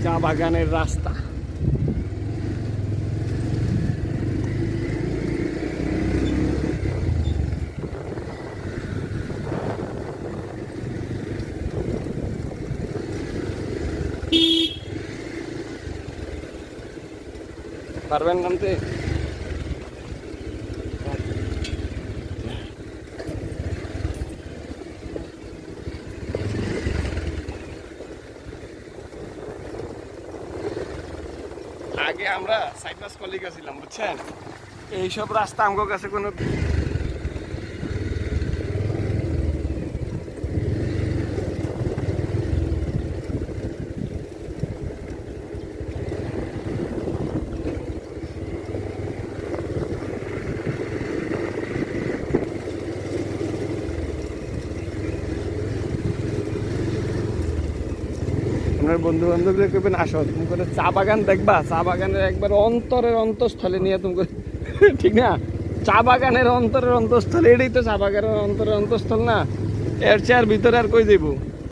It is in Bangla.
চা বাগানের রাস্তা। পারবেন নামতে? আগে আমরা সাইপ্রাস কলিগা ছিলাম, বুঝছেন? এইসব রাস্তা আমার কাছে কোনো আপনার বন্ধু বান্ধবদের কেবেন আসো, তুমি করে চা বাগান দেখবা, চা বাগানের একবার অন্তরের অন্তঃস্থলে নিয়ে তুমি করে ঠিক না? চা বাগানের অন্তরের অন্তঃস্থল, এটাই তো চা বাগানের অন্তরের অন্তঃস্থল না? এর চেয়ে আর ভিতরে আর কই যাইব?